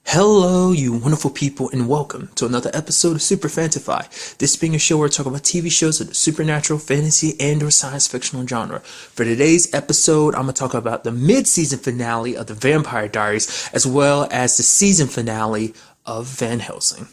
Hello, you wonderful people, and welcome to another episode of Super-Fanta-Fi. This being a show where we talk about TV shows of the supernatural, fantasy, and or science fictional genre. For today's episode, I'm going to talk about the mid-season finale of the Vampire Diaries, as well as the season finale of Van Helsing.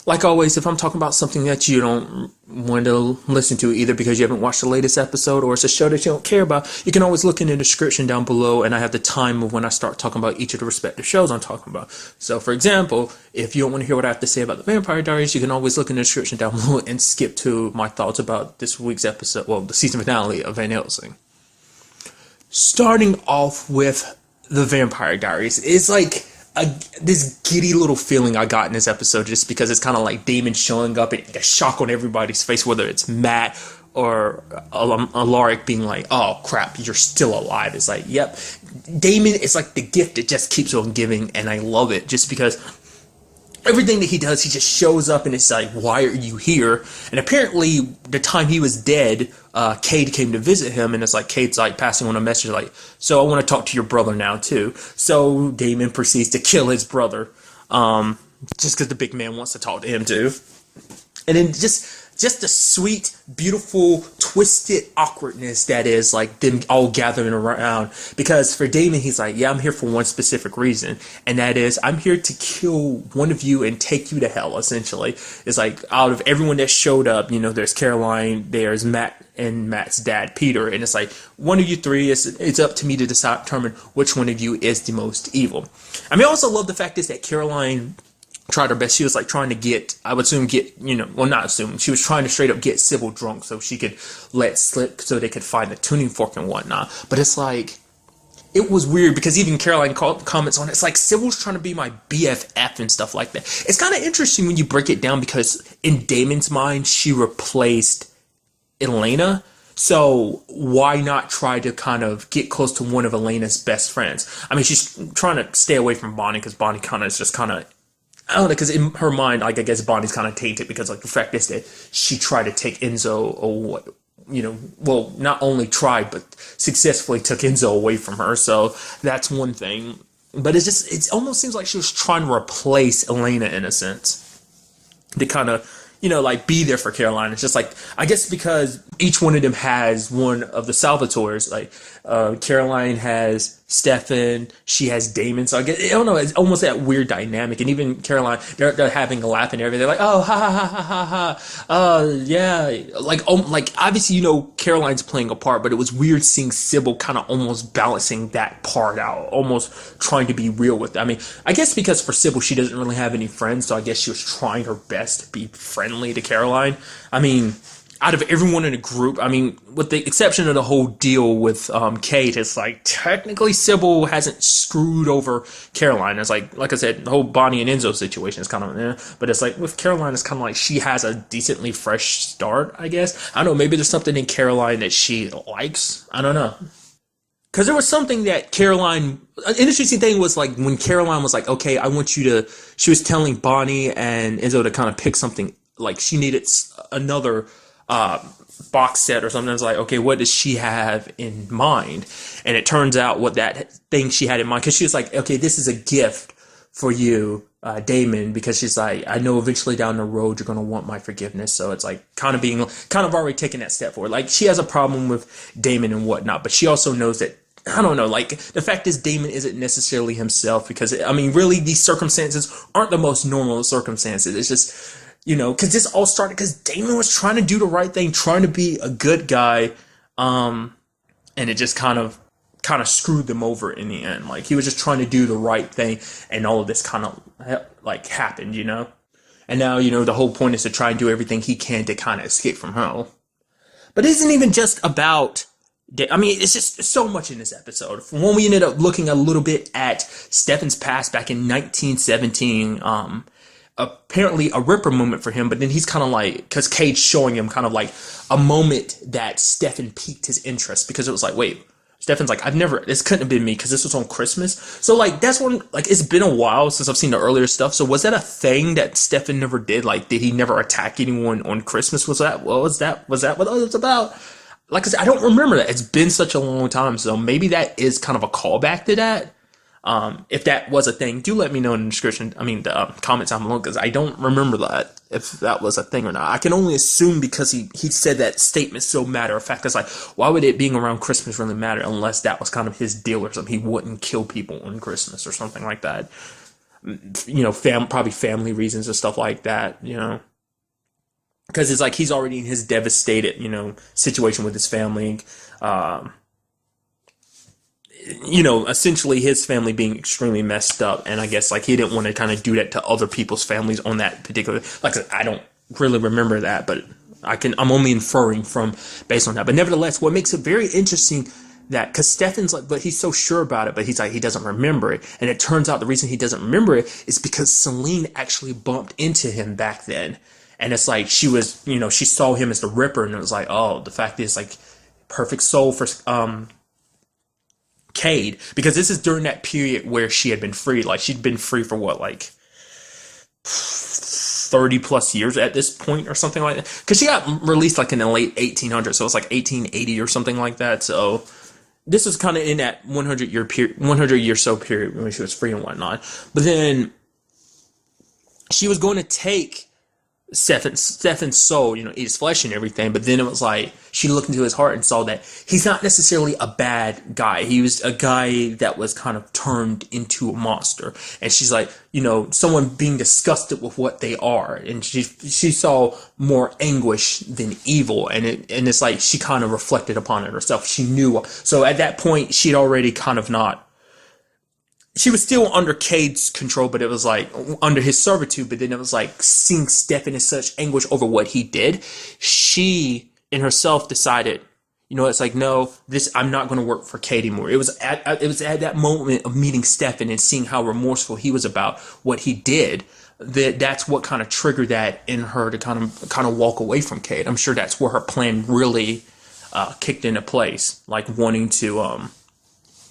Like always, if I'm talking about something that you don't want to listen to, either because you haven't watched the latest episode or it's a show that you don't care about, you can always look in the description down below, and I have the time of when I start talking about each of the respective shows I'm talking about. So, for example, if you don't want to hear what I have to say about the Vampire Diaries, you can always look in the description down below and skip to my thoughts about this week's episode, well, the season finale of Van Helsing. Starting off with the Vampire Diaries, it's like this giddy little feeling I got in this episode, just because it's kind of like Damon showing up and a shock on everybody's face, whether it's Matt or Alaric being like, oh crap, you're still alive. It's like, yep. Damon is like the gift that just keeps on giving, and I love it just because everything that he does, he just shows up and it's like, why are you here? And apparently the time he was dead, Cade came to visit him, and it's like Cade's like passing on a message like, so I want to talk to your brother now too. So Damon proceeds to kill his brother, just because the big man wants to talk to him too. And then just the sweet, beautiful, twisted awkwardness that is like them all gathering around. Because for Damon, he's like, yeah, I'm here for one specific reason. And that is, I'm here to kill one of you and take you to hell, essentially. It's like, out of everyone that showed up, there's Caroline, there's Matt, and Matt's dad, Peter. And it's like, one of you three, it's up to me to determine which one of you is the most evil. I mean, I also love the fact is that Caroline tried her best. She was like trying to get, I would assume not assume, she was trying to straight up get Sybil drunk so she could let slip so they could find the tuning fork and whatnot. But it's like, it was weird because even Caroline comments on it. It's like, Sybil's trying to be my BFF and stuff like that. It's kind of interesting when you break it down, because in Damon's mind, she replaced Elena. So why not try to kind of get close to one of Elena's best friends? I mean, she's trying to stay away from Bonnie because Bonnie kind of is just kind of, I don't know, because in her mind, like, I guess Bonnie's kind of tainted because, like, the fact is that she tried to take Enzo, or well, not only tried, but successfully took Enzo away from her. So that's one thing. But it almost seems like she was trying to replace Elena in a sense, to kind of, like, be there for Caroline. It's just like, I guess because each one of them has one of the Salvatores. Like, Caroline has Stefan, she has Damon. So I don't know, it's almost that weird dynamic. And even Caroline, they're having a laugh and everything. They're like, oh, ha, ha, ha, ha, ha. Yeah. Like, obviously, Caroline's playing a part, but it was weird seeing Sybil kind of almost balancing that part out, almost trying to be real with it. I mean, I guess because for Sybil, she doesn't really have any friends, so I guess she was trying her best to be friendly to Caroline. I mean, out of everyone in the group, I mean, with the exception of the whole deal with Cade, it's like, technically Sybil hasn't screwed over Caroline. It's like I said, the whole Bonnie and Enzo situation is kind of, but it's like, with Caroline, it's kind of like she has a decently fresh start, I guess. I don't know, maybe there's something in Caroline that she likes. I don't know. Because there was something that Caroline, an interesting thing was like when Caroline was like, okay, I want you to, she was telling Bonnie and Enzo to kind of pick something, like she needed another box set or something. It's like, okay, what does she have in mind? And it turns out what that thing she had in mind, because she was like, okay, this is a gift for you, Damon, because she's like, I know eventually down the road you're going to want my forgiveness. So it's like kind of already taking that step forward. Like, she has a problem with Damon and whatnot, but she also knows that, I don't know, like, the fact is Damon isn't necessarily himself, because, I mean, really, these circumstances aren't the most normal circumstances. It's just, because this all started because Damon was trying to do the right thing, trying to be a good guy, and it just kind of screwed them over in the end. Like, he was just trying to do the right thing, and all of this kind of, like, happened, And now, the whole point is to try and do everything he can to kind of escape from hell. But it isn't even just about, I mean, it's just so much in this episode. From when we ended up looking a little bit at Stefan's past back in 1917, apparently a Ripper moment for him, but then he's kind of like, because Cade's showing him kind of like a moment that Stefan piqued his interest, because it was like, wait, Stefan's like, this couldn't have been me, because this was on Christmas. So like, that's when, like, it's been a while since I've seen the earlier stuff. So was that a thing that Stefan never did? Like, did he never attack anyone on Christmas? Was that what it was about? Like I said, I don't remember that. It's been such a long time. So maybe that is kind of a callback to that. If that was a thing, do let me know in the description. I mean, the comments down below, because I don't remember that, if that was a thing or not. I can only assume because he said that statement so matter of fact. It's like, why would it being around Christmas really matter unless that was kind of his deal or something? He wouldn't kill people on Christmas or something like that. You know, probably family reasons and stuff like that, you know. Because it's like he's already in his devastated, you know, situation with his family. You know, essentially his family being extremely messed up, and I guess like he didn't want to kind of do that to other people's families on that particular. Like I said, I don't really remember that, but I'm only inferring from based on that. But nevertheless, what makes it very interesting that because Stefan's like, but he's so sure about it, but he's like he doesn't remember it, and it turns out the reason he doesn't remember it is because Celine actually bumped into him back then, and it's like she was, you know, she saw him as the Ripper, and it was like, oh, the fact is like perfect soul for Cade, because this is during that period where she had been free. Like she'd been free for what, like 30 plus years at this point or something like that, because she got released like in the late 1800s, so it's like 1880 or something like that. So this was kind of in that 100-year period, 100-year so period when she was free and whatnot. But then she was going to take Stefan's soul, you know, eat his flesh and everything, but then it was like she looked into his heart and saw that he's not necessarily a bad guy. He was a guy that was kind of turned into a monster, and she's like, you know, someone being disgusted with what they are, and she saw more anguish than evil, and it's like she kind of reflected upon it herself. She knew, so at that point she'd already kind of not. She was still under Cade's control, but it was like under his servitude. But then it was like seeing Stefan in such anguish over what he did. She in herself decided, you know, it's like, no, I'm not going to work for Cade anymore. It was at that moment of meeting Stefan and seeing how remorseful he was about what he did. That's what kind of triggered that in her to kind of walk away from Cade. I'm sure that's where her plan really kicked into place, like wanting to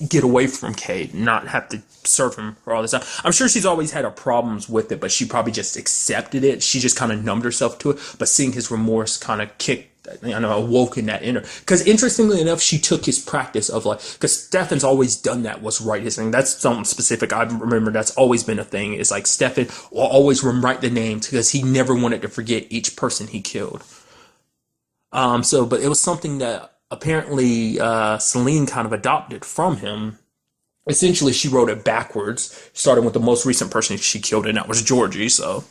get away from Cade, not have to serve him for all this time. I'm sure she's always had her problems with it, but she probably just accepted it. She just kind of numbed herself to it. But seeing his remorse kind of awoken that in her. Because interestingly enough, she took his practice of like, because Stefan's always done that, what's right his thing. That's something specific. I remember that's always been a thing. Is like Stefan will always rewrite the names because he never wanted to forget each person he killed. But it was something that apparently Celine kind of adopted from him. Essentially, she wrote it backwards, starting with the most recent person she killed, and that was Georgie. So,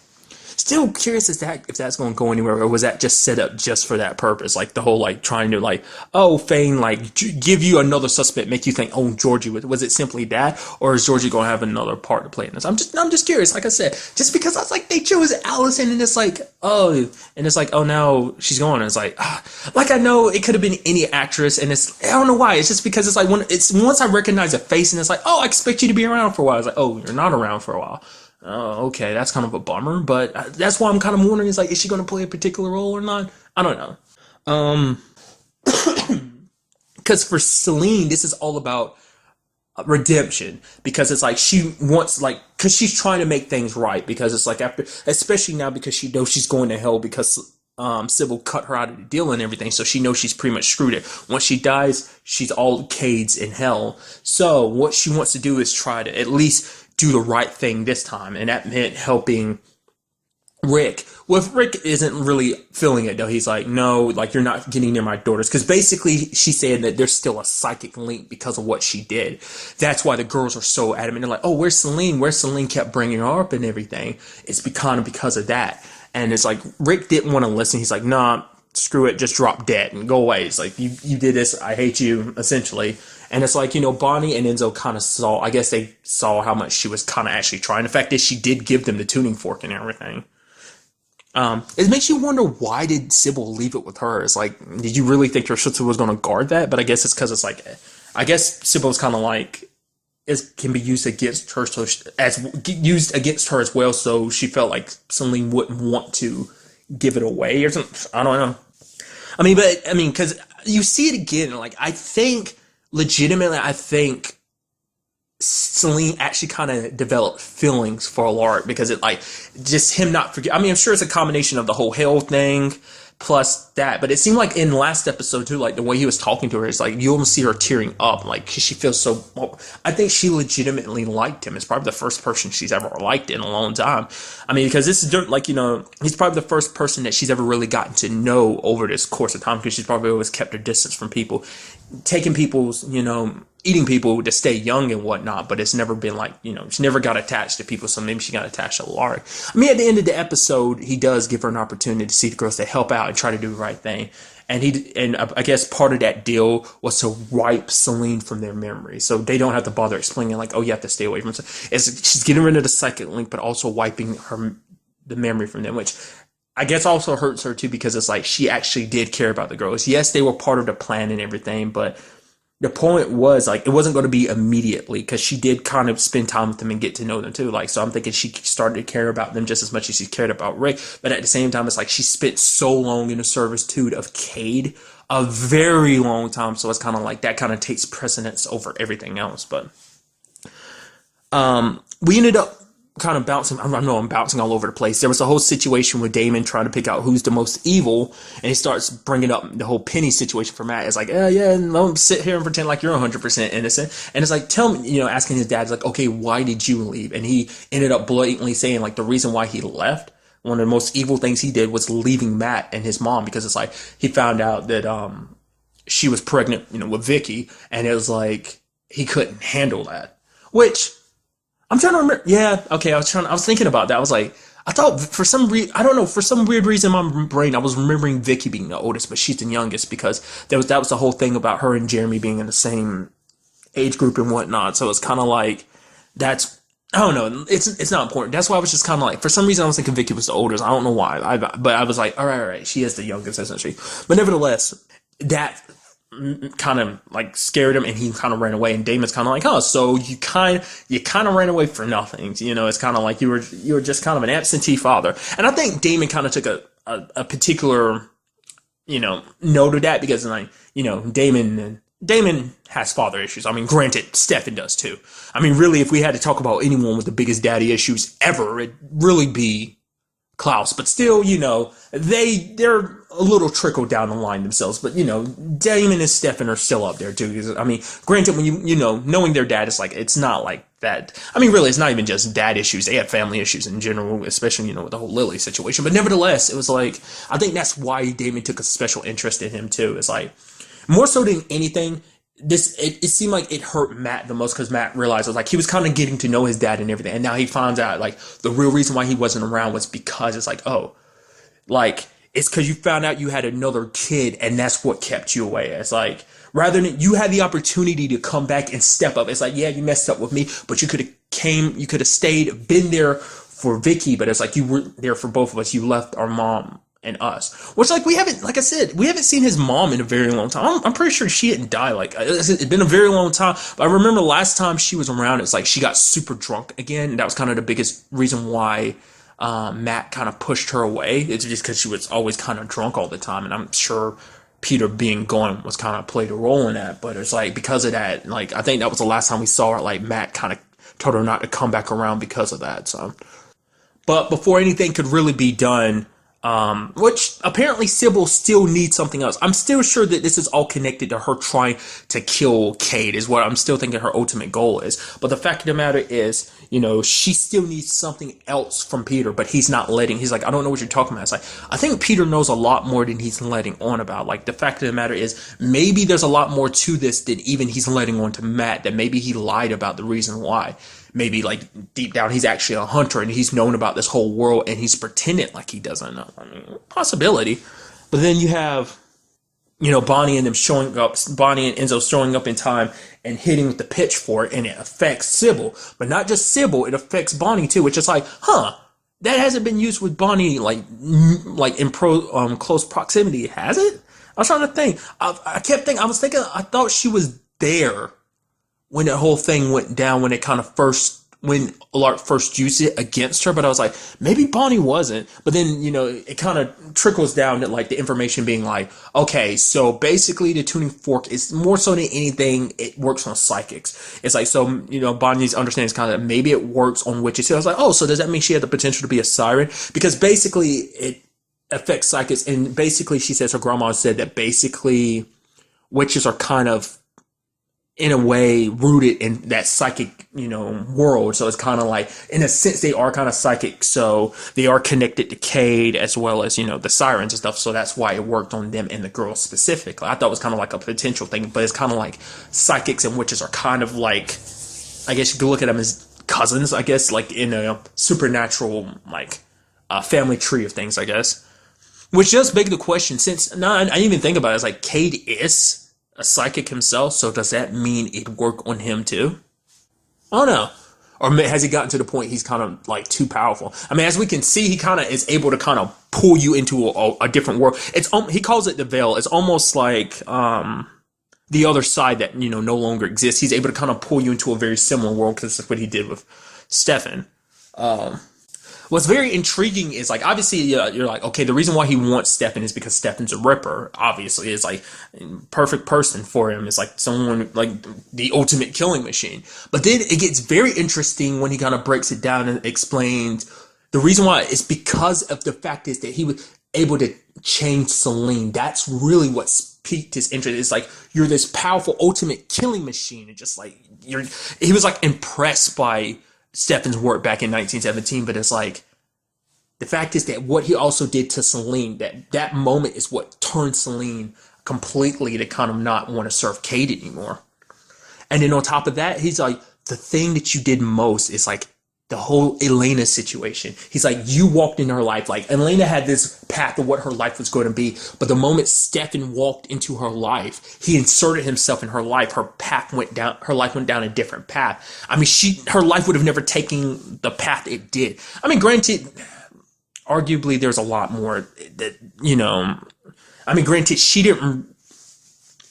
still curious if that's going to go anywhere, or was that just set up just for that purpose? Like the whole like trying to like, oh, feign like give you another suspect, make you think, oh, Georgie was it simply that, or is Georgie going to have another part to play in this? I'm just curious. Like I said, just because I was like they chose Allison, and it's like oh now she's gone, and it's like like I know it could have been any actress, and it's I don't know why. It's just because it's like once I recognize a face, and it's like, oh, I expect you to be around for a while. It's like, oh, you're not around for a while. Oh, okay, that's kind of a bummer, but that's why I'm kind of wondering, is like, is she going to play a particular role or not? I don't know. Because for Celine, this is all about redemption, because it's like she wants, like, because she's trying to make things right, because it's like after, especially now because she knows she's going to hell because Sybil cut her out of the deal and everything, so she knows she's pretty much screwed it. Once she dies, she's all Cade's in hell. So what she wants to do is try to at least do the right thing this time, and that meant helping Rick. Well, if Rick isn't really feeling it though, he's like, no, like you're not getting near my daughters, because basically she's saying that there's still a psychic link because of what she did. That's why the girls are so adamant. They're like, oh, where's Celine? Where's Celine kept bringing her up and everything? It's kind of because of that. And it's like Rick didn't want to listen. He's like, nah, screw it, just drop dead and go away. It's like, you did this, I hate you, essentially. And it's like, you know, Bonnie and Enzo kind of saw, I guess they saw how much she was kind of actually trying. The fact is she did give them the tuning fork and everything. It makes you wonder, why did Sybil leave it with her? It's like, did you really think your sister was going to guard that? But I guess it's because it's like, I guess Sybil's kind of like, it can be used against her, so used against her as well. So she felt like Celine wouldn't want to give it away or something. I don't know. I mean, because you see it again. Like, I think Celine actually kind of developed feelings for Alaric, because it like just him not forget. I mean, I'm sure it's a combination of the whole hell thing, plus that. But it seemed like in last episode too, like the way he was talking to her, it's like you almost see her tearing up, like 'cause she feels so. Well, I think she legitimately liked him. It's probably the first person she's ever liked in a long time. I mean, because this is like, you know, he's probably the first person that she's ever really gotten to know over this course of time, because she's probably always kept her distance from people, taking people's, you know, eating people to stay young and whatnot, but it's never been like, you know, she never got attached to people, so maybe she got attached to Laurie. I mean, at the end of the episode, he does give her an opportunity to see the girls, to help out and try to do the right thing. And I guess part of that deal was to wipe Celine from their memory, so they don't have to bother explaining like, oh, you have to stay away from her. She's getting rid of the psychic link, but also wiping the memory from them, which I guess also hurts her too, because it's like she actually did care about the girls. Yes, they were part of the plan and everything, but the point was, like, it wasn't going to be immediately, because she did kind of spend time with them and get to know them too. Like, so I'm thinking she started to care about them just as much as she cared about Rick. But at the same time, it's like she spent so long in the servitude of Cade, a very long time. So it's kind of like that kind of takes precedence over everything else. But we ended up kind of bouncing. I know I'm bouncing all over the place. There was a whole situation with Damon trying to pick out who's the most evil, and he starts bringing up the whole Penny situation for Matt. It's like, yeah, don't sit here and pretend like you're 100% innocent. And it's like, tell me, you know, asking his dad, like, okay, why did you leave? And he ended up blatantly saying, like, the reason why he left, one of the most evil things he did was leaving Matt and his mom, because it's like he found out that she was pregnant, you know, with Vicky, and it was like he couldn't handle that. Which I'm trying to remember. Yeah, okay. I was thinking about that. I was like, I thought for some reason, I don't know, for some weird reason in my brain, I was remembering Vicky being the oldest, but she's the youngest, because that was the whole thing about her and Jeremy being in the same age group and whatnot. So it's kind of like, I don't know. It's not important. That's why I was just kind of like, for some reason, I was thinking Vicky was the oldest. I don't know why. But I was like, all right. She is the youngest, isn't she? But nevertheless, that kind of like scared him, and he kind of ran away. And Damon's kind of like, oh, so you kind of ran away for nothing, you know? It's kind of like you were just kind of an absentee father. And I think Damon kind of took a particular, you know, note of that, because, like, you know, Damon has father issues. I mean, granted, Stefan does too. I mean, really, if we had to talk about anyone with the biggest daddy issues ever, it'd really be Klaus. But still, you know, they're a little trickled down the line themselves. But, you know, Damon and Stefan are still up there too. Because, I mean, granted, when you know, knowing their dad, is like, it's not like that. I mean, really, it's not even just dad issues. They have family issues in general, especially, you know, with the whole Lily situation. But nevertheless, it was like, I think that's why Damon took a special interest in him too. It's like, more so than anything, it seemed like it hurt Matt the most, because Matt realized it was like he was kind of getting to know his dad and everything, and now he finds out like the real reason why he wasn't around was because it's like, oh, like it's because you found out you had another kid, and that's what kept you away. It's like, rather than you had the opportunity to come back and step up. It's like, yeah, you messed up with me, but you could have stayed, been there for Vicky, but it's like you weren't there for both of us. You left our mom and us, which, like, we haven't, like I said, we haven't seen his mom in a very long time. I'm pretty sure she didn't die. Like, it's been a very long time. But I remember last time she was around, it's like she got super drunk again, and that was kind of the biggest reason why Matt kind of pushed her away. It's just because she was always kind of drunk all the time, and I'm sure Peter being gone was kind of played a role in that. But it's like, because of that, like, I think that was the last time we saw her. Like, Matt kind of told her not to come back around because of that. So, but before anything could really be done, which apparently Sybil still needs something else. I'm still sure that this is all connected to her trying to kill Cade, is what I'm still thinking her ultimate goal is. But the fact of the matter is, you know, she still needs something else from Peter, but he's not he's like, I don't know what you're talking about. It's like, I think Peter knows a lot more than he's letting on about. Like, the fact of the matter is, maybe there's a lot more to this than even he's letting on to Matt, that maybe he lied about the reason why. Maybe, like, deep down, he's actually a hunter, and he's known about this whole world, and he's pretending like he doesn't know. I mean, possibility. But then you have, you know, Bonnie and Enzo showing up in time and hitting with the pitchfork, and it affects Sybil. But not just Sybil, it affects Bonnie too, which is like, that hasn't been used with Bonnie, like in close proximity, has it? I was trying to think. I kept thinking, I thought she was there when that whole thing went down, when Alart first used it against her, but I was like, maybe Bonnie wasn't. But then, you know, it kind of trickles down to, like, the information being like, okay, so basically the tuning fork is more so than anything, it works on psychics. It's like, so, you know, Bonnie's understanding is kind of, maybe it works on witches. So I was like, oh, so does that mean she had the potential to be a siren? Because basically affects psychics. And basically, she says her grandma said that basically witches are kind of in a way rooted in that psychic, world. So it's kind of like, in a sense, they are kind of psychic. So they are connected to Cade as well as, the sirens and stuff. So that's why it worked on them and the girls specifically. I thought it was kind of like a potential thing, but it's kind of like psychics and witches are kind of like, I guess you could look at them as cousins, I guess, like in a supernatural, like, family tree of things, I guess. Which does beg the question, since, I didn't even think about it, it's like, Cade is a psychic himself, so does that mean it work on him too? I don't know. Or has he gotten to the point he's kind of like too powerful? I mean, as we can see, he kind of is able to kind of pull you into a different world. He calls it the veil. It's almost like the other side that no longer exists. He's able to kind of pull you into a very similar world, because that's what he did with Stefan. What's very intriguing is, like, obviously, you're like, okay, the reason why he wants Stefan is because Stefan's a ripper. Obviously, it's like perfect person for him. It's like someone like the ultimate killing machine. But then it gets very interesting when he kind of breaks it down and explains the reason why is because of the fact is that he was able to change Celine. That's really what's piqued his interest. It's like, you're this powerful ultimate killing machine, and just like he was like impressed by Stefan's work back in 1917, but it's like, the fact is that what he also did to Celine, that moment is what turned Celine completely to kind of not want to serve Cade anymore. And then on top of that, he's like, the thing that you did most is like the whole Elena situation. He's like, you walked in her life. Like, Elena had this path of what her life was going to be, but the moment Stefan walked into her life, he inserted himself in her life. Her life went down a different path. I mean, her life would have never taken the path it did. I mean, granted, arguably there's a lot more that, I mean, granted, she didn't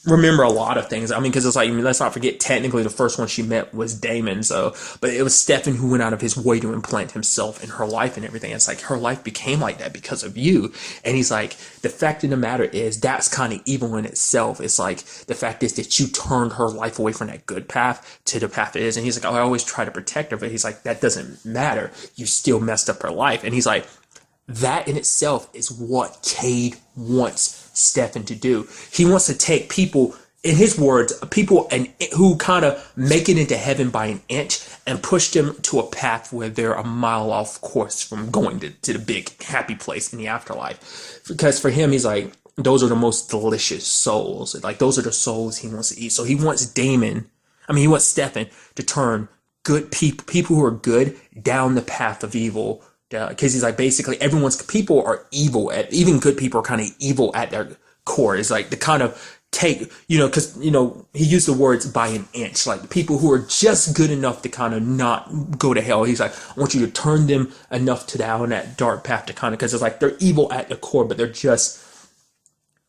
remember a lot of things. I mean, because it's like, let's not forget, technically the first one she met was Damon. So, but it was Stefan who went out of his way to implant himself in her life and everything. It's like, her life became like that because of you. And he's like, the fact of the matter is, that's kind of evil in itself. It's like, the fact is that you turned her life away from that good path to the path it is. And he's like, oh, I always try to protect her, but he's like, that doesn't matter. You still messed up her life. And he's like, that in itself is what Cade wants Stefan to do. He wants to take people, in his words, people who kind of make it into heaven by an inch and push them to a path where they're a mile off course from going to the big happy place in the afterlife. Because for him, he's like, those are the most delicious souls. Like, those are the souls he wants to eat. So he wants he wants Stefan to turn good people who are good down the path of evil. Because he's like, basically, people are evil even good people are kind of evil at their core. It's like the kind of take, because, he used the words by an inch, like people who are just good enough to kind of not go to hell. He's like, I want you to turn them enough to down that dark path to kind of, because it's like they're evil at the core, but they're just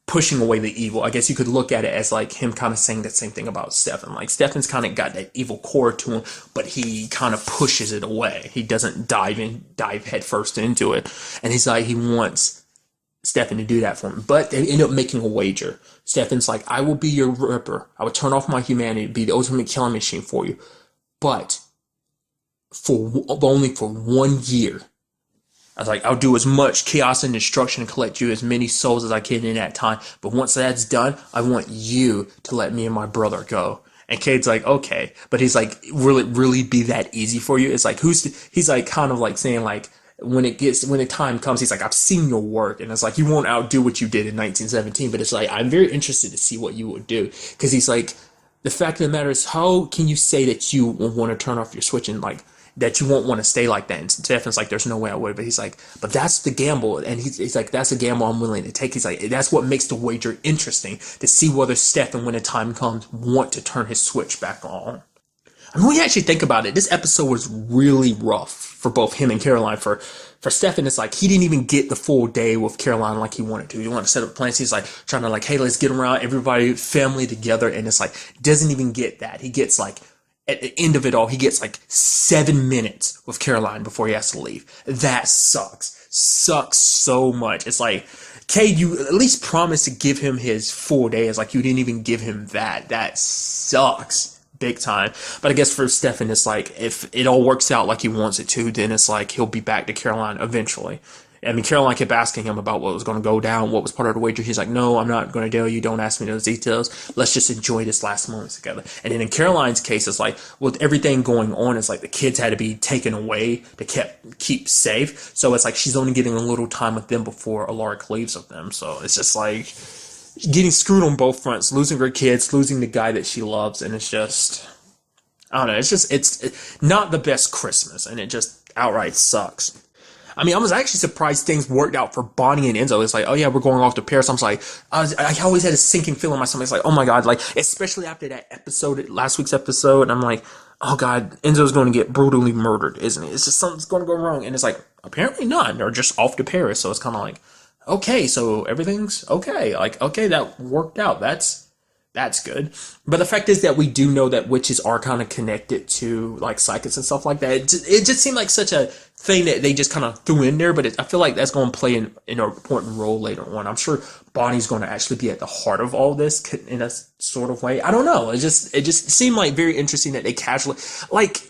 pushing away the evil. I guess you could look at it as like him kind of saying the same thing about Stefan. Like, Stefan's kind of got that evil core to him, but he kind of pushes it away. He doesn't dive head first into it. And he's like, he wants Stefan to do that for him. But they end up making a wager. Stefan's like, I will be your ripper. I will turn off my humanity, be the ultimate killing machine for you. But only for 1 year. I was like, I'll do as much chaos and destruction and collect you as many souls as I can in that time. But once that's done, I want you to let me and my brother go. And Cade's like, okay. But he's like, will it really be that easy for you? It's like, he's like kind of like saying like, when the time comes, he's like, I've seen your work. And it's like, you won't outdo what you did in 1917. But it's like, I'm very interested to see what you would do. Because he's like, the fact of the matter is, how can you say that you want to turn off your switch and like, that you won't want to stay like that? And Stefan's like, there's no way I would. But he's like, but that's the gamble. And he's like, that's a gamble I'm willing to take. He's like, that's what makes the wager interesting, to see whether Stefan, when the time comes, want to turn his switch back on. I mean, when you actually think about it, this episode was really rough for both him and Caroline. For Stefan, it's like he didn't even get the full day with Caroline like he wanted to. He wanted to set up plans. He's like trying to like, hey, let's get around, everybody, family together. And it's like, doesn't even get that. He gets like, at the end of it all, he gets like 7 minutes with Caroline before he has to leave. That sucks. Sucks so much. It's like, Cade, you at least promised to give him his full day. It's like, you didn't even give him that. That sucks. Big time. But I guess for Stefan, it's like, if it all works out like he wants it to, then it's like he'll be back to Caroline eventually. I mean, Caroline kept asking him about what was going to go down, what was part of the wager. He's like, no, I'm not going to tell you. Don't ask me those details. Let's just enjoy this last moment together. And then in Caroline's case, it's like, with everything going on, it's like the kids had to be taken away to keep safe. So it's like she's only getting a little time with them before Alaric leaves with them. So it's just like getting screwed on both fronts, losing her kids, losing the guy that she loves. And it's just, I don't know. It's not the best Christmas, and it just outright sucks. I mean, I was actually surprised things worked out for Bonnie and Enzo. It's like, oh yeah, we're going off to Paris. I was like, I always had a sinking feeling in my stomach. It's like, oh my God, like, especially after that episode, last week's episode, and I'm like, oh God, Enzo's going to get brutally murdered, isn't he? It's just something's going to go wrong. And it's like, apparently not. They're just off to Paris. So it's kind of like, okay, so everything's okay. Like, okay, that worked out. That's good. But the fact is that we do know that witches are kind of connected to like psychics and stuff like that. It just seemed like such a thing that they just kind of threw in there, but I feel like that's going to play an important role later on. I'm sure Bonnie's going to actually be at the heart of all this in a sort of way. I don't know. It just seemed like very interesting that they casually, like,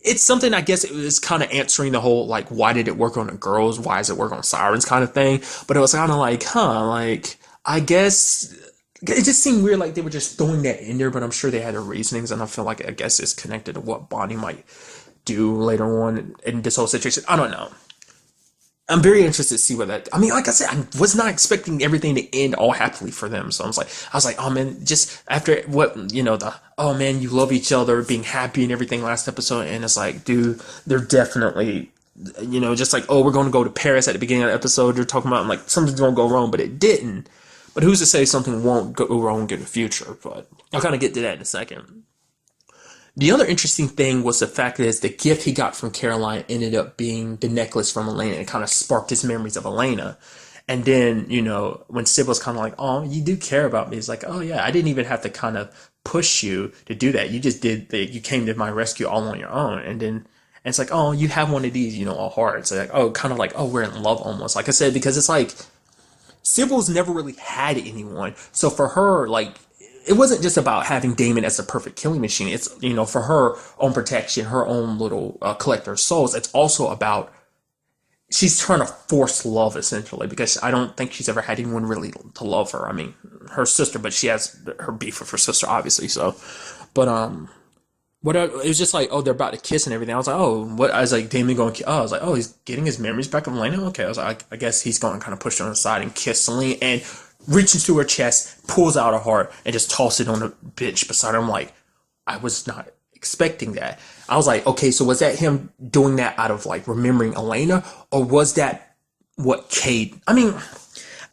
it's something, I guess it was kind of answering the whole, like, why did it work on the girls? Why does it work on sirens kind of thing? But it was kind of like, like, I guess it just seemed weird, like they were just throwing that in there, but I'm sure they had their reasonings, and I feel like, I guess it's connected to what Bonnie might do later on in this whole situation. I don't know. I'm very interested to see what that, I mean, like I said, I was not expecting everything to end all happily for them. So I was like, oh man, just after what, oh man, you love each other, being happy and everything last episode. And it's like, dude, they're definitely, just like, oh, we're going to go to Paris at the beginning of the episode. They're talking about, I'm like, something's going to go wrong, but it didn't. But who's to say something won't go wrong in the future? But I'll kind of get to that in a second. The other interesting thing was the fact that the gift he got from Caroline ended up being the necklace from Elena. It kind of sparked his memories of Elena. And then, when Sybil's kind of like, oh, you do care about me. It's like, oh yeah, I didn't even have to kind of push you to do that. You just you came to my rescue all on your own. And it's like, oh, you have one of these, a heart. So like, oh, kind of like, oh, we're in love almost. Like I said, because it's like, Sybil's never really had anyone. So for her, like, it wasn't just about having Damon as the perfect killing machine. It's, for her own protection, her own little collector of souls. It's also about, she's trying to force love, essentially, because I don't think she's ever had anyone really to love her. I mean, her sister, but she has her beef with her sister, obviously, so. But, it was just like, oh, they're about to kiss and everything. I was like, oh, what? I was like, Damon going, oh, I was like, oh, he's getting his memories back of Elena? Okay, I was like, I guess he's going to kind of push her on the side and kiss Celine, and reaches to her chest, pulls out a heart, and just tosses it on the bench beside her. I'm like, I was not expecting that. I was like, okay, so was that him doing that out of, like, remembering Elena, or was that what Cade, I mean,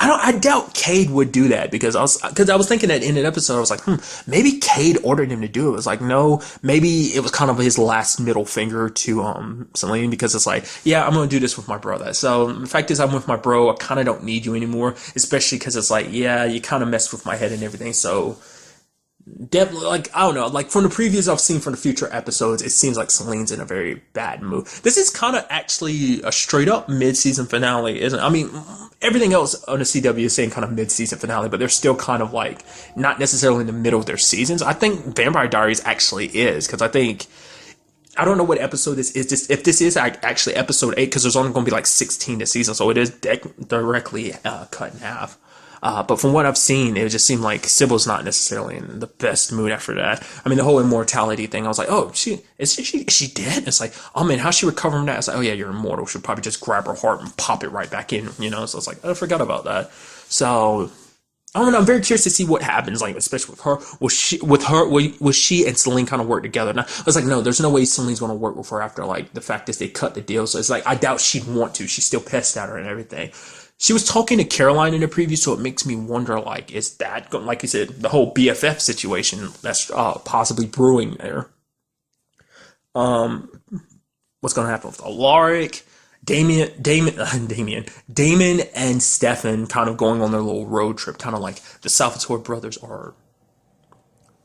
I doubt Cade would do that, because I was thinking that in an episode, I was like, maybe Cade ordered him to do it. It was like, no, maybe it was kind of his last middle finger to Celine, because it's like, yeah, I'm gonna do this with my brother. So the fact is, I'm with my bro. I kind of don't need you anymore, especially because it's like, yeah, you kind of messed with my head and everything. So definitely, like, I don't know, like, from the previews I've seen from the future episodes, it seems like Celine's in a very bad mood. This is kind of actually a straight up mid-season finale, isn't it? I mean, everything else on the CW is saying kind of mid-season finale, but they're still kind of like not necessarily in the middle of their seasons. I think Vampire Diaries actually is, because I don't know what episode this is. If this is actually episode 8, because there's only going to be like 16 this season, so it is directly cut in half. But from what I've seen, it just seemed like Sybil's not necessarily in the best mood after that. I mean, the whole immortality thing, I was like, oh, is she dead? It's like, oh man, how's she recover from that? It's like, oh yeah, you're immortal. She'll probably just grab her heart and pop it right back in, So it's like, I forgot about that. So, I don't know, I'm very curious to see what happens, like, especially with her. Will she and Celine kind of work together? Now, I was like, no, there's no way Celine's going to work with her after, like, the fact is they cut the deal. So it's like, I doubt she'd want to. She's still pissed at her and everything. She was talking to Caroline in the preview, so it makes me wonder, like, is that, like you said, the whole BFF situation that's possibly brewing there? What's going to happen with Alaric, Damon and Stefan kind of going on their little road trip, kind of like the Salvatore brothers are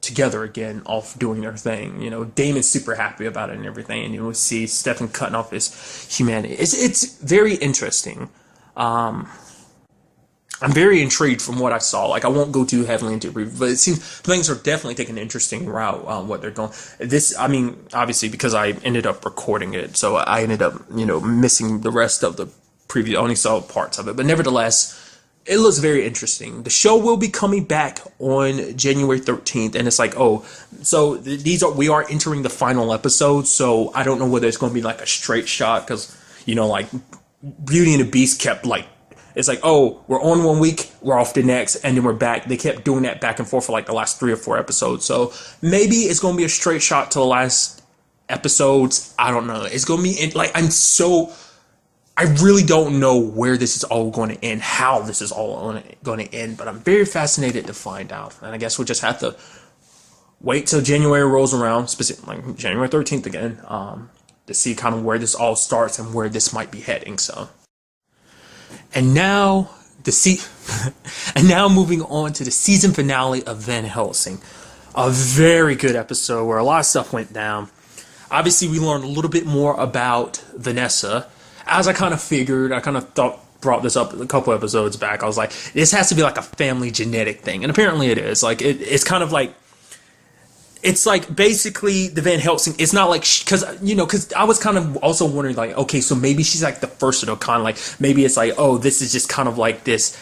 together again, off doing their thing. Damon's super happy about it and everything, and we see Stefan cutting off his humanity. It's very interesting. I'm very intrigued from what I saw. Like, I won't go too heavily into it, but it seems things are definitely taking an interesting route on what they're going. I mean, obviously, because I ended up recording it, so I ended up, missing the rest of the only saw parts of it, but nevertheless, it looks very interesting. The show will be coming back on January 13th, and it's like, oh, so we are entering the final episode, so I don't know whether it's going to be like a straight shot, because, like, Beauty and the Beast kept, like, it's like, oh, we're on 1 week, we're off the next, and then we're back. They kept doing that back and forth for, like, the last 3 or 4 episodes, so maybe it's going to be a straight shot to the last episodes. I don't know. It's going to be, like, I really don't know where this is all going to end, how this is all going to end, but I'm very fascinated to find out. And I guess we'll just have to wait till January rolls around, specifically like January 13th again, to see kind of where this all starts and where this might be heading. So, and now moving on to the season finale of Van Helsing, a very good episode where a lot of stuff went down. Obviously, we learned a little bit more about Vanessa. As I kind of figured, I kind of brought this up a couple episodes back. I was like, this has to be like a family genetic thing. And apparently it is. Like, it's kind of like, it's like basically the Van Helsing. It's not like, because I was kind of also wondering, like, okay, so maybe she's like the first of the kind. Like, maybe it's like, oh, this is just kind of like this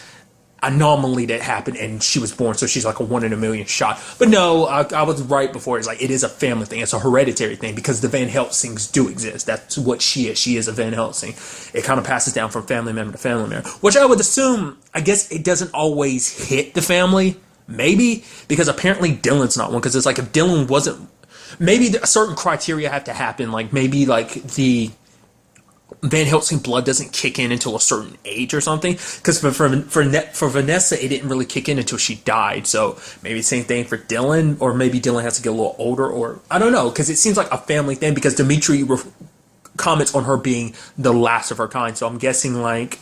anomaly that happened and she was born, so she's like a 1 in a million shot. But no, I was right before. It's like, it is a family thing. It's a hereditary thing, because the Van Helsings do exist. That's what she is. She is a Van Helsing. It kind of passes down from family member to family member, which I would assume, I guess it doesn't always hit the family, maybe, because apparently Dylan's not one. Because it's like, if Dylan wasn't, maybe a certain criteria have to happen, like maybe like the Van Helsing blood doesn't kick in until a certain age or something, because for Vanessa it didn't really kick in until she died. So maybe same thing for Dylan, or maybe Dylan has to get a little older, or I don't know, because it seems like a family thing, because Dimitri comments on her being the last of her kind. So I'm guessing, like,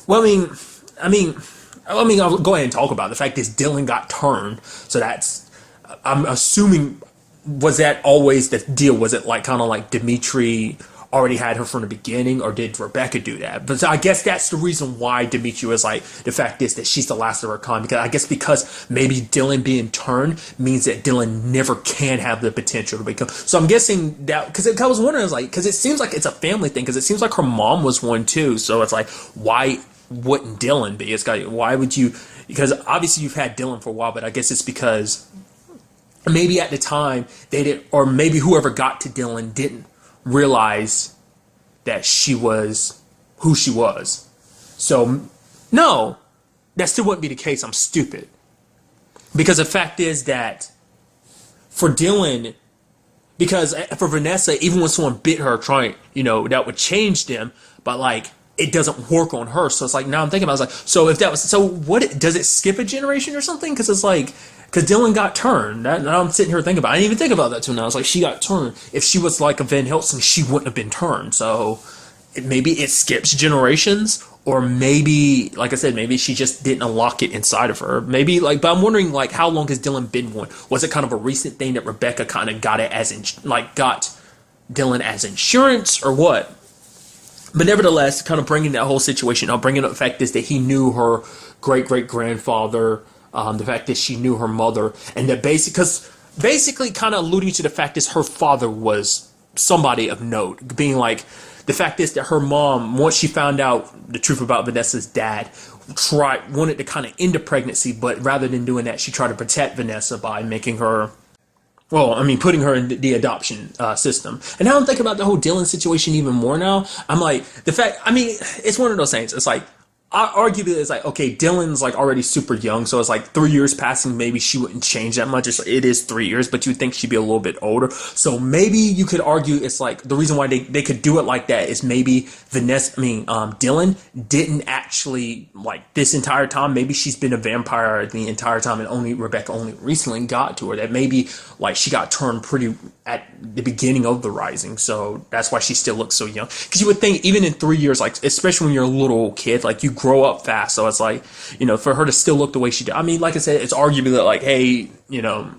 well, I mean I'll go ahead and talk about it. The fact is Dylan got turned, so that's, I'm assuming, was that always the deal? Was it like kind of like Dimitri already had her from the beginning, or did Rebecca do that? But I guess that's the reason why Dimitri was like, the fact is that she's the last of her kind, because I guess because maybe Dylan being turned means that Dylan never can have the potential to become. So I'm guessing that, because I was wondering, I was like, because it seems like it's a family thing, because it seems like her mom was one too. So it's like, why wouldn't Dylan be? It's got, why would you? Because obviously you've had Dylan for a while, but I guess it's because maybe at the time they didn't, or maybe whoever got to Dylan didn't realize that she was who she was. So no, that still wouldn't be the case. I'm stupid. Because the fact is that for Dylan, because for Vanessa, even when someone bit her, trying, that would change them, but like, it doesn't work on her. So it's like, now I'm thinking about it, I was like, so if that was, so what, does it skip a generation or something? Because it's like, because Dylan got turned. Now I'm sitting here thinking about it. I didn't even think about that too now. It's like, she got turned. If she was like a Van Helsing, she wouldn't have been turned. So maybe it skips generations, or maybe, like I said, maybe she just didn't unlock it inside of her. Maybe, like, but I'm wondering, like, how long has Dylan been one? Was it kind of a recent thing that Rebecca kind of got it as, got Dylan as insurance, or what? But nevertheless, kind of bringing that whole situation up, bringing up the fact is that he knew her great-great-grandfather, the fact that she knew her mother, and that basically kind of alluding to the fact is her father was somebody of note, being like, the fact is that her mom, once she found out the truth about Vanessa's dad, wanted to kind of end the pregnancy, but rather than doing that, she tried to protect Vanessa by making her, putting her in the adoption system. And now I'm thinking about the whole Dylan situation even more now. I'm like, it's one of those things. It's like, arguably, it's like, okay, Dylan's like already super young, so it's like 3 years passing, maybe she wouldn't change that much. It is 3 years, but you'd think she'd be a little bit older. So maybe you could argue it's like, the reason why they could do it like that is maybe Dylan didn't actually, like, this entire time, maybe she's been a vampire the entire time, and Rebecca only recently got to her. That maybe, like, she got turned pretty at the beginning of the Rising, so that's why she still looks so young. Because you would think, even in 3 years, like, especially when you're a little kid, like, you grow up fast, so it's like, for her to still look the way she did. Like I said, it's arguably that, like, hey,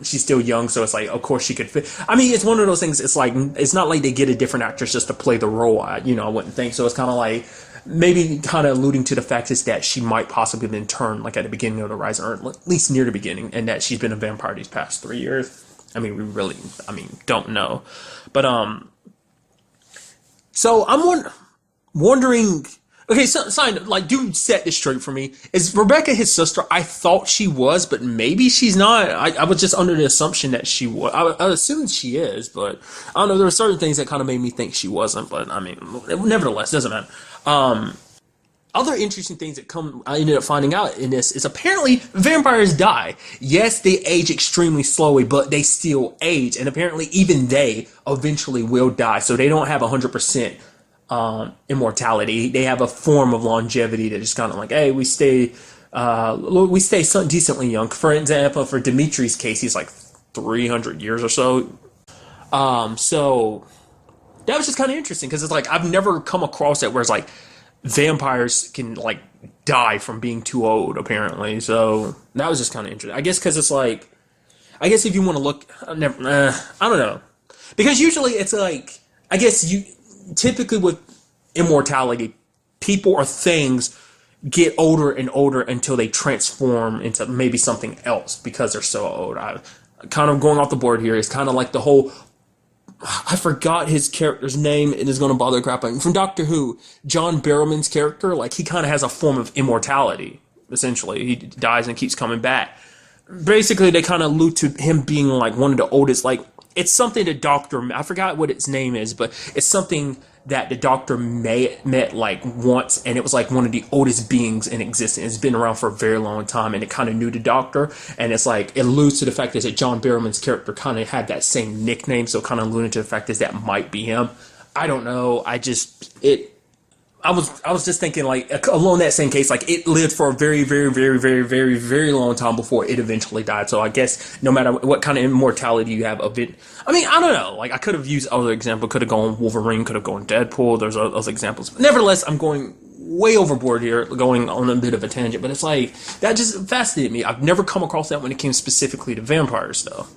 she's still young, so it's like, of course she could fit. It's one of those things, it's like, it's not like they get a different actress just to play the role, I wouldn't think. So it's kind of like, maybe kind of alluding to the fact is that she might possibly have been turned, like, at the beginning of the Rising, or at least near the beginning, and that she's been a vampire these past 3 years. We really, don't know. But, so I'm wondering, wondering. Okay, so sign like dude, set this straight for me. Is Rebecca his sister? I thought she was, but maybe she's not. I was just under the assumption that she was. I assumed she is, but I don't know. There were certain things that kind of made me think she wasn't. But I mean, nevertheless, doesn't matter. Other interesting things that I ended up finding out in this is apparently vampires die. Yes, they age extremely slowly, but they still age, and apparently even they eventually will die. So they don't have 100% immortality. They have a form of longevity that is kind of like, hey, we stay decently young. For example, for Dimitri's case, he's like 300 years or so. So that was just kind of interesting because it's like I've never come across it where it's like vampires can like die from being too old apparently. So that was just kind of interesting, I guess, because it's like, I guess if you want to look, I don't know, because usually it's like, I guess you typically with immortality, people or things get older and older until they transform into maybe something else because they're so old. I kind of going off the board here. It's kind of like the whole, I forgot his character's name. It is going to bother crap out. From Doctor Who, John Barrowman's character, like he kind of has a form of immortality. Essentially, he dies and keeps coming back. Basically, they kind of allude to him being like one of the oldest. Like it's something the Doctor, I forgot what its name is, but it's something that the Doctor met like once, and it was like one of the oldest beings in existence. It's been around for a very long time, and it kind of knew the Doctor, and it's like it alludes to the fact that John Barrowman's character kind of had that same nickname, so kind of alluding to the fact that might be him. I don't know. I was just thinking like along that same case, like it lived for a very, very, very, very, very, very long time before it eventually died. So I guess no matter what kind of immortality you have of it, I mean, I don't know. Like I could have used other example, could have gone Wolverine, could have gone Deadpool. There's other examples. Nevertheless, I'm going way overboard here, going on a bit of a tangent. But it's like that just fascinated me. I've never come across that when it came specifically to vampires, though.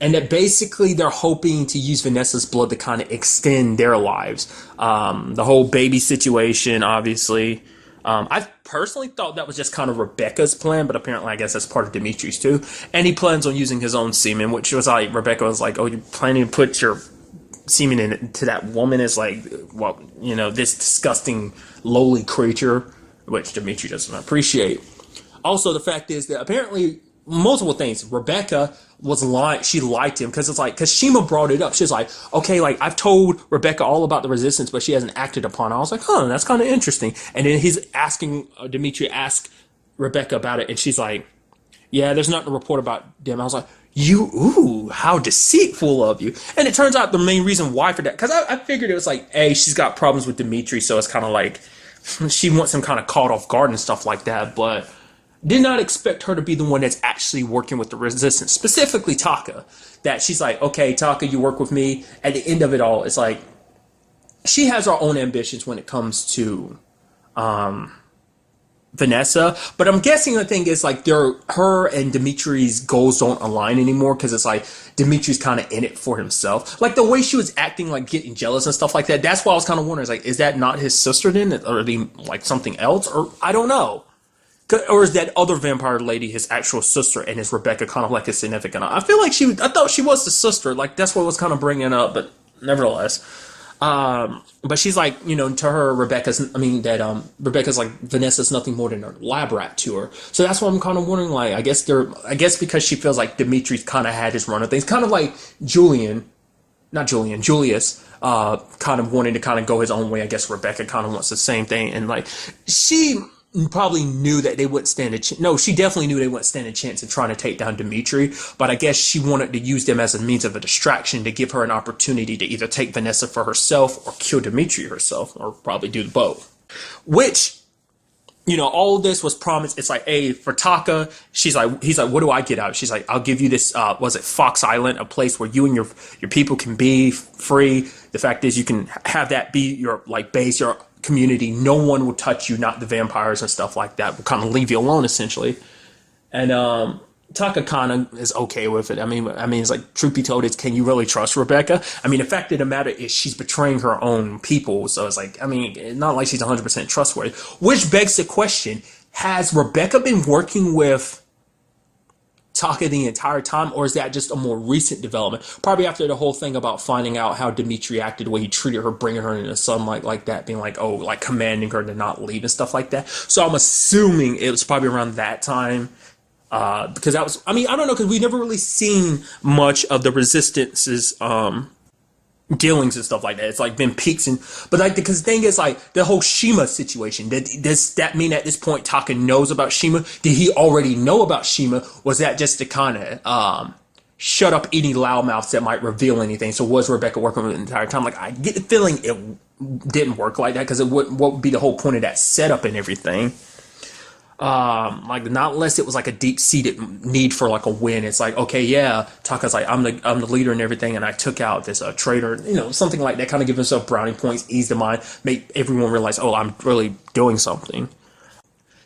And that basically they're hoping to use Vanessa's blood to kind of extend their lives. The whole baby situation, obviously. I personally thought that was just kind of Rebecca's plan, but apparently I guess that's part of Dimitri's too. And he plans on using his own semen, which was like, Rebecca was like, oh, you're planning to put your semen into that woman? Is like, well, you know, this disgusting, lowly creature, which Dimitri doesn't appreciate. Also, the fact is that apparently multiple things. Rebecca was lying. She lied to him because it's like, because Shima brought it up. She's like, okay, like I've told Rebecca all about the resistance, but she hasn't acted upon it. I was like, huh, that's kind of interesting. And then he's asking, Dimitri asked Rebecca about it, and she's like, yeah, there's nothing to report about them. I was like, ooh, how deceitful of you. And it turns out the main reason why for that, because I figured it was like, A, she's got problems with Dimitri, so it's kind of like she wants him kind of caught off guard and stuff like that, but did not expect her to be the one that's actually working with the resistance, specifically Taka. That she's like, okay, Taka, you work with me. At the end of it all, it's like she has her own ambitions when it comes to Vanessa. But I'm guessing the thing is like her and Dimitri's goals don't align anymore because it's like Dimitri's kind of in it for himself. Like the way she was acting, like getting jealous and stuff like that. That's why I was kind of wondering, is like, is that not his sister then, or are they like something else, or I don't know. Or is that other vampire lady his actual sister, and is Rebecca kind of like his significant? I feel like I thought she was the sister. Like that's what was kind of bringing up, but nevertheless. But she's like, you know, to her, Rebecca's like Vanessa's nothing more than a lab rat to her. So that's why I'm kind of wondering, like, I guess because she feels like Dimitri's kind of had his run of things, kind of like Julius, kind of wanting to kind of go his own way. I guess Rebecca kind of wants the same thing, and like she probably knew that they wouldn't stand a chance. No, she definitely knew they wouldn't stand a chance of trying to take down Dimitri, but I guess she wanted to use them as a means of a distraction to give her an opportunity to either take Vanessa for herself or kill Dimitri herself, or probably do both. Which, you know, all of this was promised. It's like, hey, for Taka, he's like, what do I get out? She's like, I'll give you this, was it Fox Island, a place where you and your people can be free. The fact is you can have that be your like base, your community. No one will touch you, not the vampires and stuff like that. Will kind of leave you alone essentially. And Taka kind of is okay with it. I mean, it's like, truth be told, it's, can you really trust Rebecca? I mean, the fact of the matter is she's betraying her own people. So it's like, I mean, it's not like she's 100% trustworthy. Which begs the question, has Rebecca been working with Taka the entire time, or is that just a more recent development? Probably after the whole thing about finding out how Dimitri acted, the way he treated her, bringing her into the sunlight like that, being like, oh, like commanding her to not leave and stuff like that. So I'm assuming it was probably around that time. Because that was, I mean, I don't know, because we never really seen much of the Resistance's dealings and stuff like that. It's like been peaks and, but like, because the thing is, like, the whole Shima situation, does that mean at this point Taka knows about Shima? Did he already know about Shima? Was that just to kind of shut up any loudmouths that might reveal anything? So was Rebecca working with it the entire time? Like, I get the feeling it didn't work like that, because what would be the whole point of that setup and everything? Like, not unless it was like a deep-seated need for like a win. It's like, okay, yeah, Taka's like, I'm the leader and everything, and I took out this traitor, you know, something like that. Kind of give himself brownie points, ease the mind, make everyone realize, oh, I'm really doing something.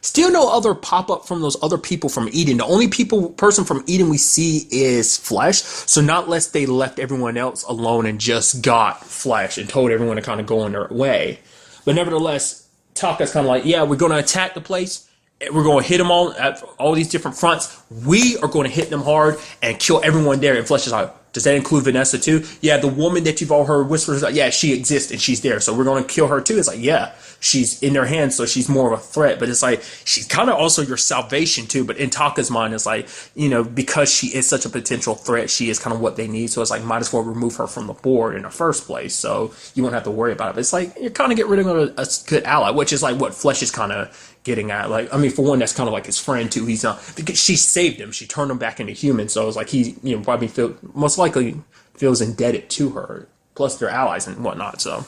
Still no other pop-up from those other people from Eden. The only person from Eden we see is Flesh. So not unless they left everyone else alone and just got Flesh and told everyone to kind of go on their way. But nevertheless, Taka's kind of like, yeah, we're going to attack the place. We're going to hit them all at all these different fronts. We are going to hit them hard and kill everyone there. And Flesh is like, does that include Vanessa too? Yeah, the woman that you've all heard whispers, like, yeah, she exists and she's there. So we're going to kill her too. It's like, yeah, she's in their hands, so she's more of a threat. But it's like, she's kind of also your salvation too. But in Taka's mind, it's like, you know, because she is such a potential threat, she is kind of what they need. So it's like, might as well remove her from the board in the first place, so you won't have to worry about it. But it's like, you're kind of getting rid of a good ally, which is like what Flesh is kind of getting at. Like, I mean, for one, that's kind of like his friend too. He's not, because she saved him, she turned him back into human. So it's like, he, you know, probably most likely feels indebted to her, plus their allies and whatnot. So,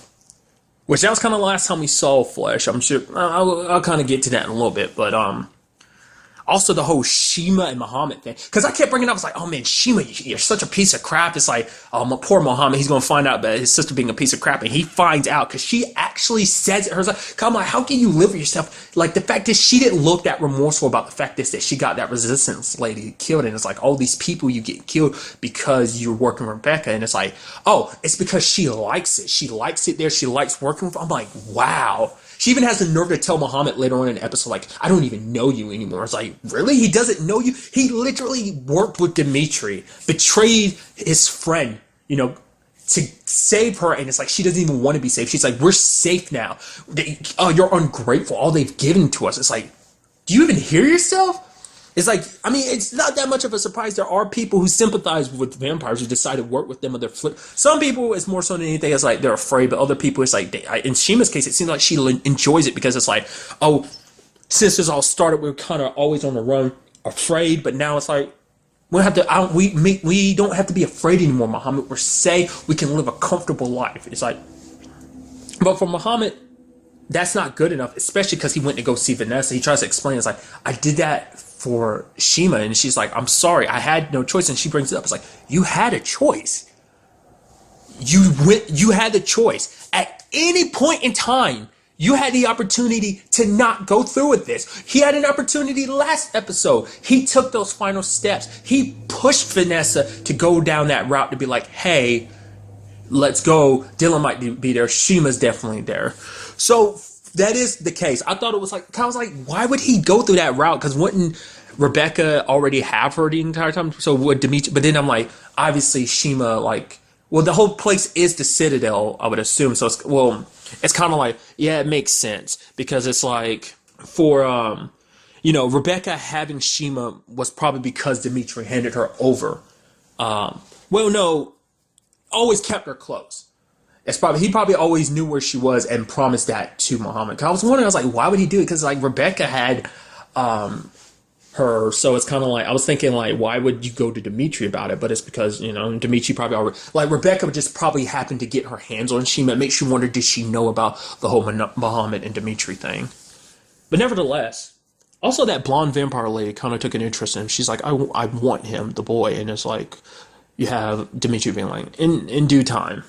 which that was kind of the last time we saw Flesh. I'm sure I'll kind of get to that in a little bit, but also the whole Shima and Muhammad thing, because I kept bringing it up. I was like, oh man, Shima, you're such a piece of crap. It's like, poor Muhammad, he's going to find out about his sister being a piece of crap, and he finds out because she actually says it herself. I'm like, how can you live with yourself? Like, the fact is, she didn't look that remorseful about the fact that she got that resistance lady killed, and it's like, all these people you get killed because you're working with Rebecca, and it's like, oh, it's because she likes it. She likes it there. She likes working with. I'm like, wow. She even has the nerve to tell Muhammad later on in the episode, like, I don't even know you anymore. It's like, really? He doesn't know you? He literally worked with Dimitri, betrayed his friend, you know, to save her. And it's like, she doesn't even want to be saved. She's like, we're safe now. Oh, you're ungrateful. All they've given to us. It's like, do you even hear yourself? It's like, I mean, it's not that much of a surprise. There are people who sympathize with vampires who decide to work with them on their flip. Some people, it's more so than anything, it's like they're afraid, but other people, it's like, in Shima's case, it seems like she enjoys it because it's like, oh, since this all started, we were kind of always on the run, afraid, but now it's like, we don't have to, we don't have to be afraid anymore, Muhammad. We're safe. We can live a comfortable life. It's like, but for Muhammad, that's not good enough, especially because he went to go see Vanessa. He tries to explain, it's like, I did that for Shima, and she's like, I'm sorry, I had no choice. And she brings it up, it's like, you had a choice. You had the choice. At any point in time, you had the opportunity to not go through with this. He had an opportunity last episode. He took those final steps. He pushed Vanessa to go down that route, to be like, hey, let's go. Dylan might be there. Shima's definitely there. So that is the case. I thought it was like, I was like, why would he go through that route? Because wouldn't Rebecca already have her the entire time? So would Dimitri? But then I'm like, obviously Shima, like, well, the whole place is the Citadel, I would assume. So it's kind of like, yeah, it makes sense, because it's like, for you know, Rebecca having Shima was probably because Dimitri handed her over. Well, no, always kept her close. He probably always knew where she was and promised that to Muhammad. I was wondering, I was like, why would he do it? Because like Rebecca had her, so it's kind of like, I was thinking like, why would you go to Dimitri about it? But it's because, you know, Dimitri probably already, like, Rebecca would just probably happen to get her hands on Shima. It makes you wonder, did she know about the whole Muhammad and Dimitri thing? But nevertheless, also that blonde vampire lady kind of took an interest in him. She's like, I want him, the boy. And it's like, you have Dimitri being like, in due time.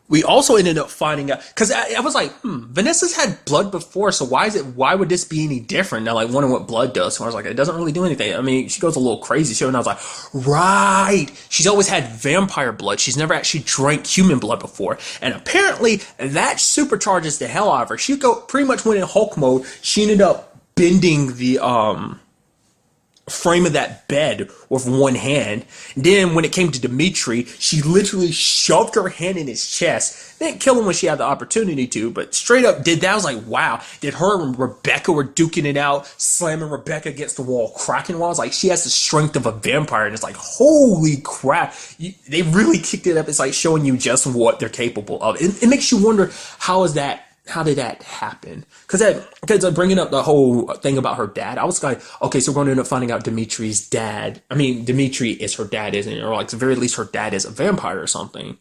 We also ended up finding out, because I was like, Vanessa's had blood before, so why would this be any different? Now, like, wondering what blood does. So I was like, it doesn't really do anything. I mean, she goes a little crazy. And I was like, right. She's always had vampire blood. She's never actually drank human blood before. And apparently, that supercharges the hell out of her. She pretty much went in Hulk mode. She ended up bending the frame of that bed with one hand. Then when it came to Dimitri, she literally shoved her hand in his chest. Didn't kill him when she had the opportunity to, but straight up did that. I was like, wow. Did her and Rebecca were duking it out, slamming Rebecca against the wall, cracking walls. Like, she has the strength of a vampire, and it's like, holy crap. They really kicked it up. It's like showing you just what they're capable of. It makes you wonder, how did that happen? Because bringing up the whole thing about her dad, I was like, okay, so we're going to end up finding out Dimitri's dad. I mean, Dimitri is her dad, isn't it? Or like, at the very least, her dad is a vampire or something.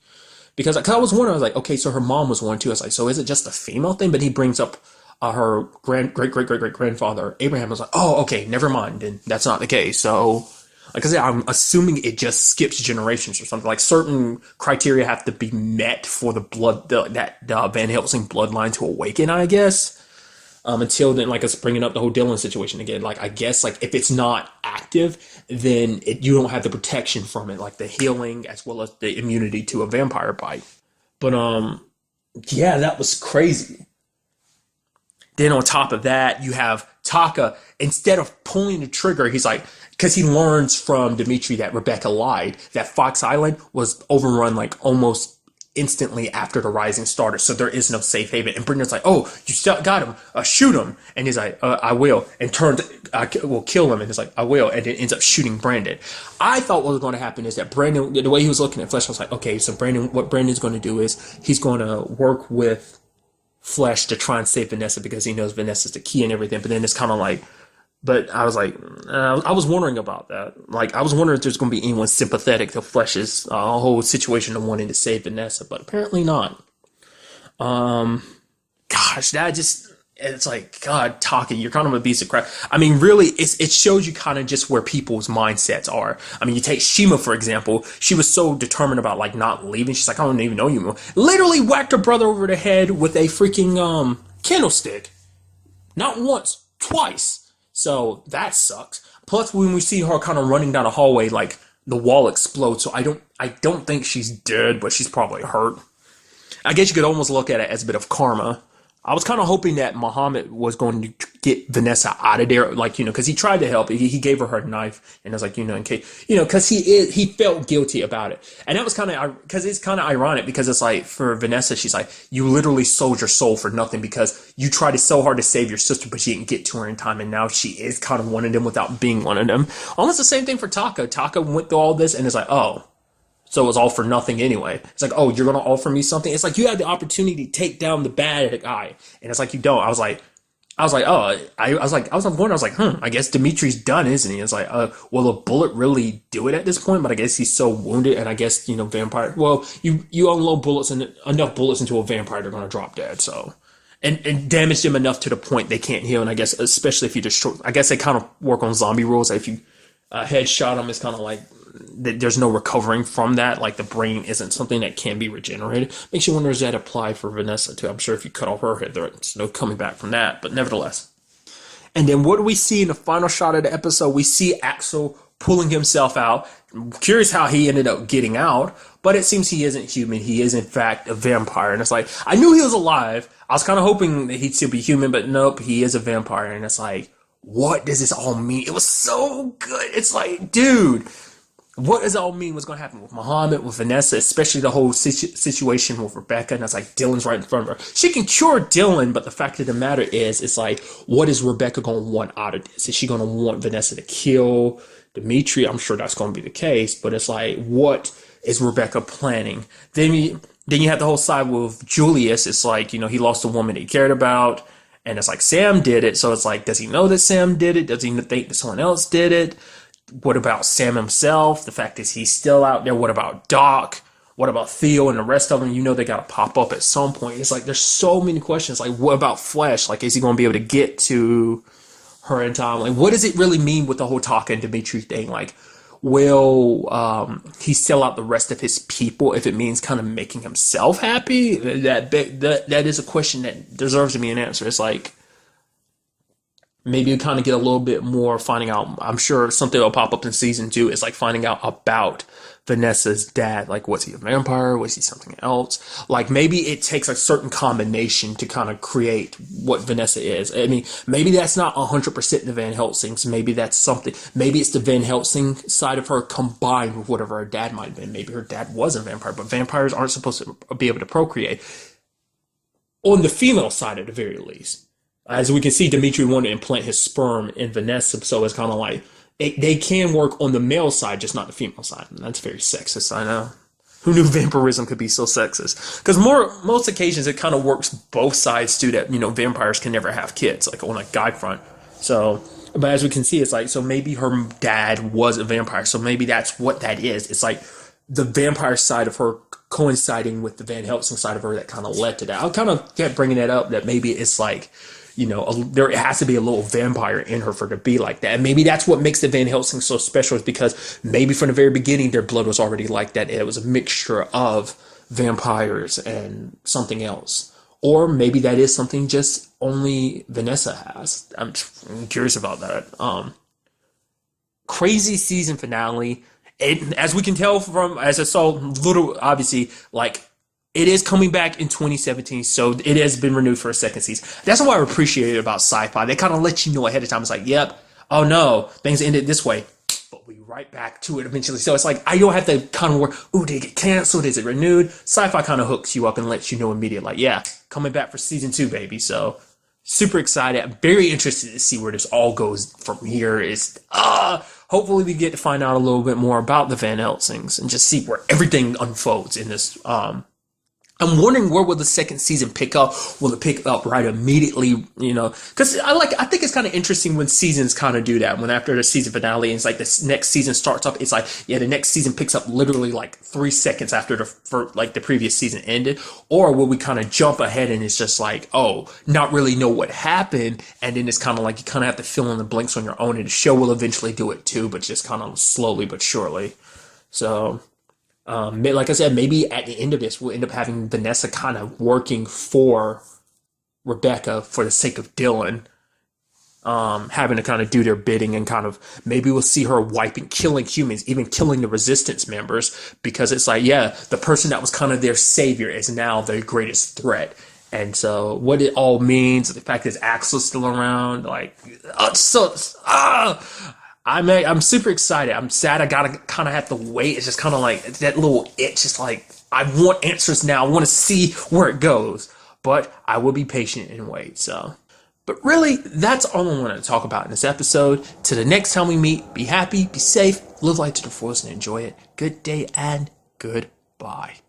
Because I was wondering, I was like, okay, so her mom was one too. I was like, so is it just a female thing? But he brings up her great-great-great-great-grandfather, Abraham. I was like, oh, okay, never mind. And that's not the case. So, like I said, I'm assuming it just skips generations or something. Like, certain criteria have to be met for the Van Helsing bloodline to awaken, I guess. Until then, like, it's bringing up the whole Dylan situation again. Like, I guess, like, if it's not active, then you don't have the protection from it, like the healing as well as the immunity to a vampire bite. But yeah, that was crazy. Then on top of that, you have Taka. Instead of pulling the trigger, he's like, because he learns from Dimitri that Rebecca lied, that Fox Island was overrun like almost instantly after the rising started, so there is no safe haven. And Brendan's like, oh, you still got him, shoot him. And he's like, I will. And will kill him. And he's like, I will. And then ends up shooting Brandon. I thought what was going to happen is that Brandon, the way he was looking at Flesh, I was like, okay, so what Brandon's going to do is he's going to work with Flesh to try and save Vanessa, because he knows Vanessa's the key and everything. But then it's kind of like, but I was like, I was wondering about that. Like, I was wondering if there's going to be anyone sympathetic to Flesh's whole situation of wanting to save Vanessa, but apparently not. Gosh, it's like, God, Taka, you're kind of a piece of crap. I mean, really, it shows you kind of just where people's mindsets are. I mean, you take Shima, for example. She was so determined about, like, not leaving. She's like, I don't even know you more. Literally whacked her brother over the head with a freaking candlestick. Not once, twice. So that sucks. Plus, when we see her kind of running down a hallway, like, the wall explodes. So I don't think she's dead, but she's probably hurt. I guess you could almost look at it as a bit of karma. I was kind of hoping that Muhammad was going to get Vanessa out of there, like, because he tried to help. He gave her knife, and I was like, in case, because he felt guilty about it. And that was because it's kind of ironic, because it's like, for Vanessa, she's like, you literally sold your soul for nothing, because you tried so hard to save your sister, but you didn't get to her in time, and now she is kind of one of them without being one of them. Almost the same thing for Taka. Taka went through all this, and it's like, oh, so it was all for nothing anyway. It's like, oh, you're going to offer me something? It's like, you had the opportunity to take down the bad guy. And it's like, you don't. I was like, I guess Dimitri's done, isn't he? It's like, will a bullet really do it at this point? But I guess he's so wounded, and I guess, vampire, well, you unload enough bullets into a vampire, they're going to drop dead, so. And damage them enough to the point they can't heal. And I guess, especially if you destroy, I guess they kind of work on zombie rules. If you headshot them, it's kind of like, there's no recovering from that. Like, the brain isn't something that can be regenerated. Makes you wonder, does that apply for Vanessa too? I'm sure if you cut off her head, there's no coming back from that. But nevertheless. And then what do we see in the final shot of the episode? We see Axel pulling himself out. I'm curious how he ended up getting out. But it seems he isn't human. He is, in fact, a vampire. And it's like, I knew he was alive. I was kind of hoping that he'd still be human. But nope, he is a vampire. And it's like, what does this all mean? It was so good. It's like, dude, what does it all mean? What's going to happen with Muhammad, with Vanessa, especially the whole situation with Rebecca? And it's like, Dylan's right in front of her. She can cure Dylan, but the fact of the matter is, it's like, what is Rebecca going to want out of this? Is she going to want Vanessa to kill Dimitri? I'm sure that's going to be the case, but it's like, what is Rebecca planning? Then you have the whole side with Julius. It's like, he lost a woman he cared about, and it's like, Sam did it. So it's like, does he know that Sam did it? Does he think that someone else did it? What about Sam himself? The fact is he's still out there. What about Doc? What about Theo and the rest of them? They got to pop up at some point. It's like, there's so many questions. Like, what about Flesh? Like, is he going to be able to get to her in time? Like, what does it really mean with the whole Taka and Dimitri thing? Like, will he sell out the rest of his people if it means kind of making himself happy? That is a question that deserves to be an answer. It's like, maybe you kind of get a little bit more finding out. I'm sure something will pop up in season 2. It's like finding out about Vanessa's dad. Like, was he a vampire? Was he something else? Like, maybe it takes a certain combination to kind of create what Vanessa is. I mean, maybe that's not 100% the Van Helsings. Maybe that's something. Maybe it's the Van Helsing side of her combined with whatever her dad might have been. Maybe her dad was a vampire, but vampires aren't supposed to be able to procreate. On the female side, at the very least. As we can see, Dimitri wanted to implant his sperm in Vanessa, so it's kind of like, they can work on the male side, just not the female side. And that's very sexist, I know. Who knew vampirism could be so sexist? Because most occasions it kind of works both sides too. That vampires can never have kids, like on a guy front. So, but as we can see, it's like so maybe her dad was a vampire, so maybe that's what that is. It's like the vampire side of her coinciding with the Van Helsing side of her that kind of led to that. I kind of kept bringing that up that maybe it's like, there has to be a little vampire in her for it to be like that. And maybe that's what makes the Van Helsing so special, is because maybe from the very beginning their blood was already like that. It was a mixture of vampires and something else. Or maybe that is something just only Vanessa has. I'm curious about that. Crazy season finale. As we can tell from, as I saw, little, obviously, like, it is coming back in 2017, so it has been renewed for a second season. That's what I appreciate about sci-fi. They kind of let you know ahead of time. It's like, yep, oh no, things ended this way, but we right back to it eventually. So it's like, I don't have to kind of work, ooh, did it get canceled? Is it renewed? Sci-fi kind of hooks you up and lets you know immediately, like, yeah, coming back for season 2, baby. So super excited. I'm very interested to see where this all goes from here. Hopefully we get to find out a little bit more about the Van Helsings and just see where everything unfolds in this. I'm wondering, where will the second season pick up? Will it pick up right immediately? Because I think it's kind of interesting when seasons kind of do that. When after the season finale, it's like the next season starts up. It's like, yeah, the next season picks up literally like 3 seconds after the previous season ended. Or will we kind of jump ahead and it's just like, oh, not really know what happened, and then it's kind of like you kind of have to fill in the blanks on your own, and the show will eventually do it too, but just kind of slowly but surely. So. Like I said, maybe at the end of this, we'll end up having Vanessa kind of working for Rebecca for the sake of Dylan, having to kind of do their bidding, and kind of maybe we'll see her killing humans, even killing the resistance members, because it's like, yeah, the person that was kind of their savior is now their greatest threat. And so what it all means, the fact that Axel's still around, like, I'm super excited. I'm sad I gotta kind of have to wait. It's just kind of like that little itch. Just like, I want answers now. I want to see where it goes. But I will be patient and wait. So, but really, that's all I want to talk about in this episode. Till the next time we meet, be happy, be safe, live life to the fullest, and enjoy it. Good day and goodbye.